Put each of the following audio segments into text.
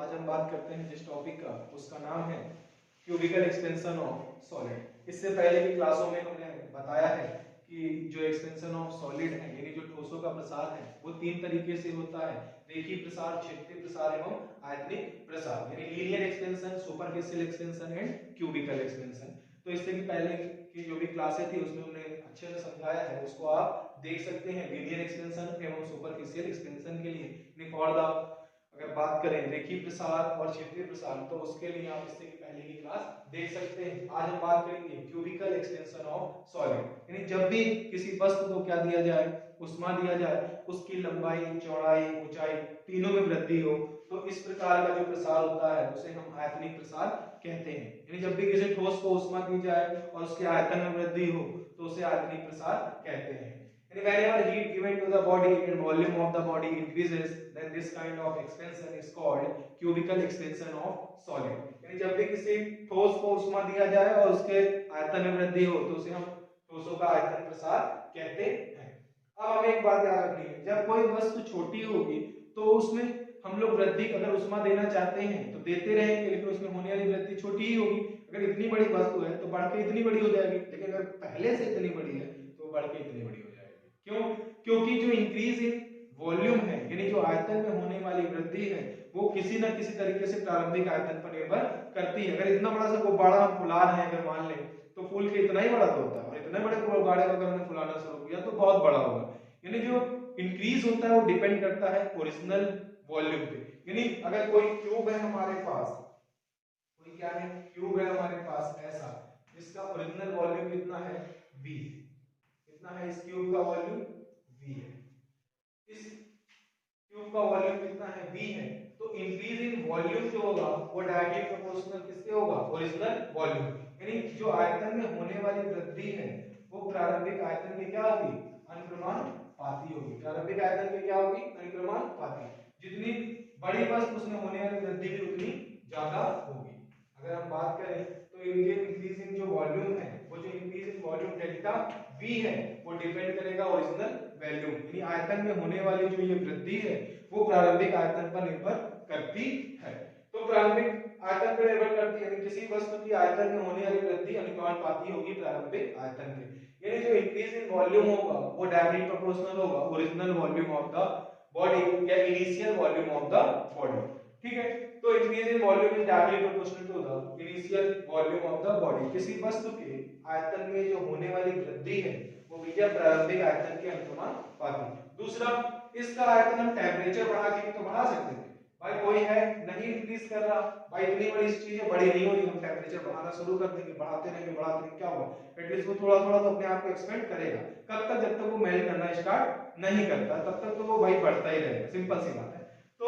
आज हम बात करते हैं जिस टॉपिक का, उसका नाम है क्यूबिकल एक्सपेंशन ऑफ सॉलिड। इससे पहले की क्लासों में हमने बताया है कि जो एक्सपेंशन ऑफ सॉलिड है यानी जो ठोसों का प्रसार है वो तीन तरीके से होता है, रेखीय प्रसार, क्षेत्रीय प्रसार एवं आयतनिक प्रसार, यानी linear expansion, superficial expansion and cubical expansion. तो इससे की पहले की जो भी क्लासें थी उसमें हमने अच्छे से समझाया है, उसको आप देख सकते हैं। लीनियर एक्सपेंशन एवं सुपरफिशियल एक्सपेंशन के लिए फॉर द, अगर बात करें रेखीय प्रसार और क्षेत्रीय प्रसार, तो उसके लिए आप इससे पहले की क्लास देख सकते हैं। आज हम बात करेंगे क्यूबिकल एक्सटेंशन ऑफ सॉलिड, यानी जब भी किसी वस्तु को क्या दिया जाए, उष्मा दिया जाए, उसकी लंबाई, चौड़ाई, ऊंचाई तीनों में वृद्धि हो, तो इस प्रकार का जो प्रसार होता है उसे हम आयतनिक प्रसार कहते हैं। यानी जब भी किसी ठोस को उष्मा दी जाए और उसके आयतन में वृद्धि हो तो उसे आयतनिक प्रसार कहते हैं। And whenever heat given to the body and volume of the body increases, then this kind of expansion is called cubical expansion of solid. यानी जब भी किसी ठोस को उष्मा दिया जाए और उसके आयतन में वृद्धि हो तो उसे हम ठोसों का आयतन प्रसार कहते हैं। अब हमें एक बात याद रखनी है, जब कोई वस्तु छोटी होगी तो उसमें हम लोग वृद्धि अगर उष्मा देना चाहते हैं तो देते रहेंगे, लेकिन उसमें होने वाली वृद्धि छोटी ही होगी। अगर इतनी बड़ी वस्तु है तो बढ़ के इतनी बड़ी हो जाएगी, लेकिन अगर पहले से इतनी बड़ी है तो बढ़ के इतनी बड़ी हो जाएगी। क्यों? क्योंकि जो इंक्रीज इन वॉल्यूम है यानी जो आयतन में होने वाली वृद्धि है वो किसी न किसी तरीके से प्रारंभिक आयतन पर निर्भर करती है। अगर इतना बड़ा सा गुब्बारा हम फुला रहे हैं, अगर मान लें, तो फूल के इतना ही बड़ा तो होता है, और इतने बड़े गुब्बारे को अगर हमने फुलाना शुरू किया तो बहुत बड़ा होगा। यानी जो इंक्रीज होता है वो डिपेंड करता है ओरिजिनल वॉल्यूम पे। यानी अगर कोई क्यूब है हमारे पास, कोई क्या है, क्यूब है हमारे पास ऐसा, जिसका ओरिजिनल वॉल्यूम कितना है, v, कितना है इस क्यूब का वॉल्यूम, v है। इस क्यूब का वॉल्यूम कितना है, v है। तो इंक्रीज इन वॉल्यूम जो होगा वो डायरेक्टली प्रोपोर्शनल किसके होगा, ओरिजिनल वॉल्यूम। यानी जो आयतन में होने वाली वृद्धि है वो प्रारंभिक आयतन के क्या होगी, अनुक्रमानुपाती होगी। प्रारंभिक आयतन के क्या होगी, अनुक्रमानुपाती। जितनी बड़ी वस्तु उसमें होने वाली वृद्धि भी उतनी ज्यादा होगी। अगर हम बात करें तो इनके इंक्रीज इन जो वॉल्यूम है, वो जो increase in volume delta v है वो डिपेंड करेगा ओरिजिनल वैल्यूम, यानी आयतन में होने वाली जो ये वृद्धि है वो प्रारंभिक आयतन पर निर्भर करती है। तो प्रारंभिक आयतन पर निर्भर करती है, यानी किसी वस्तु की आयतन में होने वाली वृद्धि अनुपाती होगी प्रारंभिक आयतन के। यानी जो इंक्रीज इन वॉल्यूम होगा वो डायरेक्टली प्रोपोर्शनल होगा original volume of the body या initial volume of the body. ठीक है, तो increase in volume is directly proportional to the initial volume of the body. किसी वस्तु के आयतन में जो होने वाली वृद्धि है वो भैया प्रारंभिक आयतन के अनुपाती। दूसरा, इसका आयतन हम टेम्परेचर बढ़ा के भी तो बढ़ा सकते हैं। भाई कोई है नहीं इंक्रीज कर रहा, भाई इतनी बड़ी चीजें बड़ी नहीं हो रही, हम टेम्परेचर बढ़ाना शुरू कर देंगे, बढ़ाते रहेंगे, क्या होगा, एटलीस्ट वो थोड़ा थोड़ा तो अपने आप को एक्सपेंड करेगा। कब तक, जब तक वो मेल्ट करना स्टार्ट नहीं करता तब तक तो वो भाई बढ़ता ही रहेगा, सिंपल सी बात है। तो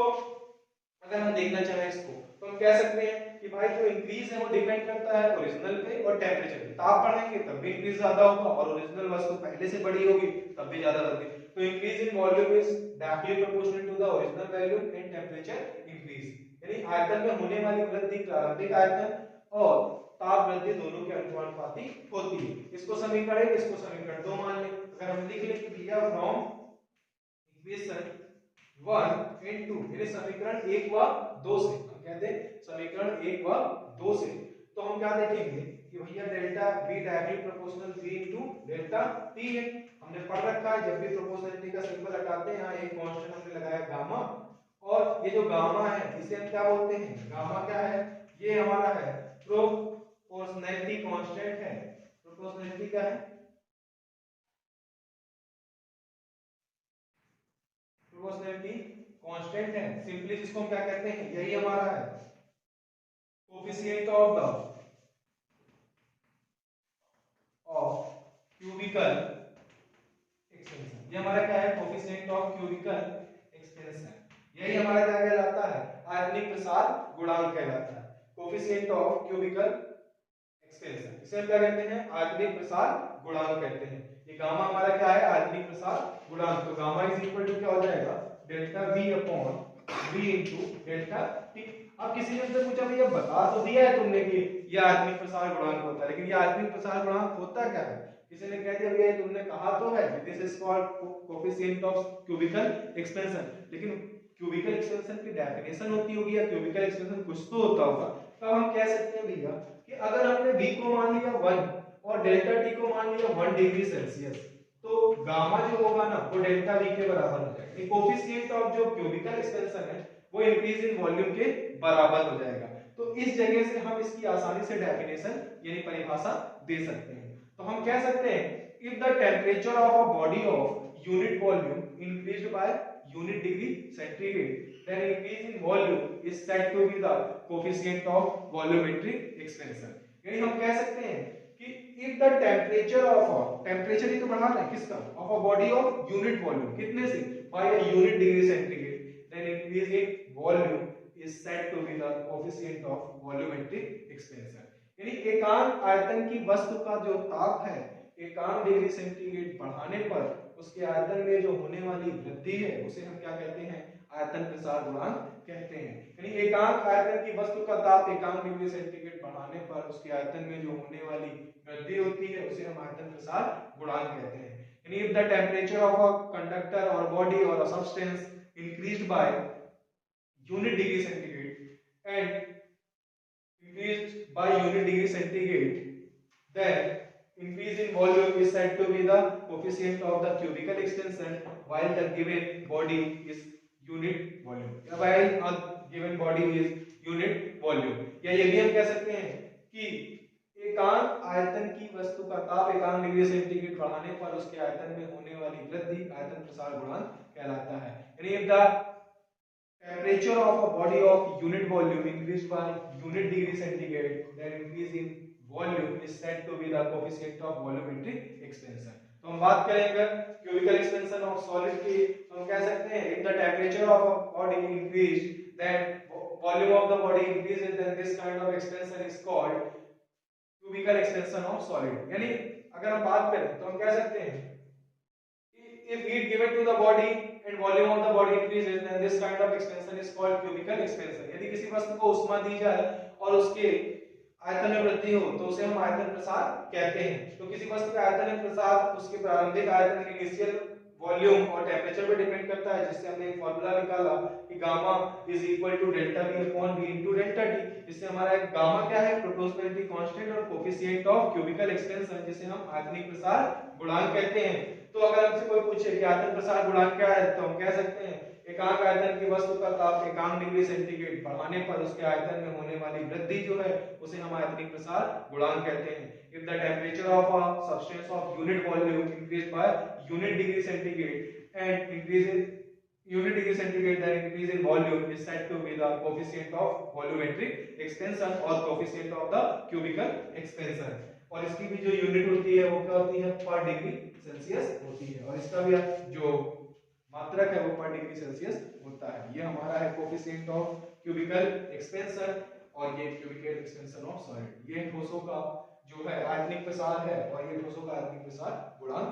अगर हम देखना चाहें इसको तो हम कह सकते हैं कि भाई जो इंक्रीज है वो डिपेंड करता है ओरिजिनल पे और टेम्परेचर पे। ताप बढ़ेंगे तब भी इंक्रीज ज्यादा होगा, और ओरिजिनल वस्तु पहले से बड़ी होगी तब भी ज्यादा बढ़ेगी। तो increase in volume is directly proportional to the original volume and temperature increase. यानी आयतन में होने वाली वृद्धि प्रारंभिक आयतन और ताप वृद्धि दोनों के अनुपाती होती है। इसको समीकरण 2 मान लें। अगर हम लिख लें कि भैया फ्रॉम इक्वेशन 1 and 2, यानी समीकरण 1 व 2 से, हम कहते हैं समीकरण 1 व 2 से, तो हम क्या देखेंगे कि भैया delta v directly proportional v into delta t है। हमने पढ़ रखा है जब भी प्रोपोर्शनलिटी का सिंबल हटाते हैं यहाँ एक कांस्टेंट हमने लगाया गामा, और ये जो गामा है इसे हम क्या बोलते हैं, गामा क्या है, ये हमारा है प्रोपोर्शनलिटी कांस्टेंट है। प्रोपोर्शनलिटी क्या है, प्रोपोर्शनलिटी कांस्टेंट है। सिंपली जिसको हम क्या कहते हैं, यही हमारा है कोएफिशिएंट ऑफ क्यूबिकल एक्सपेंशन। ये हमारा क्या है, कोएफिशिएंट ऑफ क्यूबिकल एक्सपेंशन। यही हमारा क्या कहलाता है, आयतनिक प्रसार गुणांक कहलाता है, कोएफिशिएंट ऑफ क्यूबिकल एक्सपेंशन। इसे हम क्या कहते हैं, आयतनिक प्रसार गुणांक कहते हैं। ये गामा हमारा क्या है, आयतनिक प्रसार गुणांक। तो गामा इज इक्वल टू क्या हो जाएगा, delta v upon v into delta t। अब किसी ने मुझसे पूछा भैया बता तो दिया है तुमने कि ये आयतनिक प्रसार गुणांक होता है, लेकिन ये आयतनिक प्रसार गुणांक होता क्या है, किसी ने कह दिया भैया तुमने कहा तो है this is called coefficient of cubical expansion, लेकिन क्यूबिकल एक्सपेंशन की डेफिनेशन होती होगी या क्यूबिकल एक्सपेंशन कुछ तो होता होगा, तो हम कह सकते हैं भैया कि अगर हमने v को मान लिया 1 और डेल्टा t को मान लिया 1 डिग्री सेल्सियस, तो गामा जो होगा ना वो डेल्टा v के बराबर हो जाएगा। कोफिशिएंट ऑफ जो क्यूबिकल एक्सपेंशन है वो इंक्रीज इन वॉल्यूम के बराबर हो जाएगा। तो इस जगह से हम इसकी आसानी से डेफिनेशन यानी परिभाषा दे सकते हैं। तो हम कह सकते हैं if the temperature of a body of unit volume increased by unit degree centigrade, then increase in volume is said to be the coefficient of volumetric expansion। यानी हम कह सकते हैं कि if the temperature of a temperature ही तो बढ़ा रहे हैं किसका of a body of unit volume कितने से by a unit degree centigrade, then increase in volume is said to be the coefficient of volumetric expansion। यानी एकांक आयतन की वस्तु का जो ताप है एकांक डिग्री सेंटीग्रेड बढ़ाने पर उसके आयतन में जो होने वाली वृद्धि है उसे हम क्या कहते हैं, आयतन प्रसार गुणांक कहते हैं। यानी एकांक आयतन की वस्तु का ताप एकांक डिग्री सेंटीग्रेड बढ़ाने पर उसके आयतन में जो होने वाली वृद्धि होती है उसे हम आयतन प्रसार गुणांक कहते हैं। यानी if the temperature of a conductor or body or a substance increased by unit degree centigrade and increased by unit degree centigrade, then increase in volume is said to be the coefficient of the cubical extension while the given body is unit volume, या while a given body is unit volume। या ये भी हम कह सकते हैं कि एकांक आयतन की वस्तु का ताप एकांक डिग्री सेंटीग्रेड बढ़ाने पर उसके आयतन में होने वाली वृद्धि आयतन प्रसार गुणांक कहलाता है। यानी if the temperature of a body of unit volume increased by unit degree centigrade, then increase in volume is said to be the coefficient of volumetric expansion। तो हम बात करेंगे cubical expansion of solid की, तो हम कह सकते हैं if the temperature of a body increased then volume of the body increases, then this kind of expansion is called cubical expansion of solid। यानी अगर हम बात करें तो हम कह सकते हैं if heat given to the body and volume of the body increases, then this kind of expansion is called cubical expansion। यदि किसी वस्तु को उष्मा दी जाए और उसके आयतन में वृद्धि हो तो उसे हम आयतन प्रसार कहते हैं। तो किसी वस्तु का आयतन में प्रसार उसके प्रारंभिक आयतन इनिशियल वॉल्यूम और टेम्परेचर पे डिपेंड करता है, जिससे हमने एक फार्मूला निकाला कि gamma is equal to delta V upon V into delta T। इससे हमारा गामा क्या है, प्रोपोर्शनैलिटी कांस्टेंट और कोएफिशिएंट ऑफ क्यूबिकल एक्सपेंशन, जिसे हम आयतनिक प्रसार गुणांक कहते हैं। तो अगर हमसे कोई पूछे कि आयतन प्रसार गुणांक क्या है, तो हम कह सकते हैं एकांक आयतन की वस्तु का ताप एकांक डिग्री सेंटीग्रेड बढ़ाने पर उसके आयतन में होने वाली वृद्धि जो है उसे हम आयतनिक प्रसार गुणांक कहते हैं। If the temperature of a substance of unit volume increased by unit degree centigrade and increase in unit degree centigrade, then increase in volume is said to be the coefficient of volumetric expansion or coefficient of the cubical expansion। और इसकी भी जो unit होती है वो क्या होती है, पर डिग्री सेल्सियस होती है, और इसका भी जो मात्रक है वो पर डिग्री सेल्सियस होता है। ये हमारा है कोएफिशिएंट ऑफ क्यूबिकल एक्सपेंशन और ये क्यूबिकल एक्सपेंशन ऑफ सॉलिड। ये ठोसों का जो है आयतनिक प्रसार है और ये ठोसों का आयतनिक प्रसार गुणांक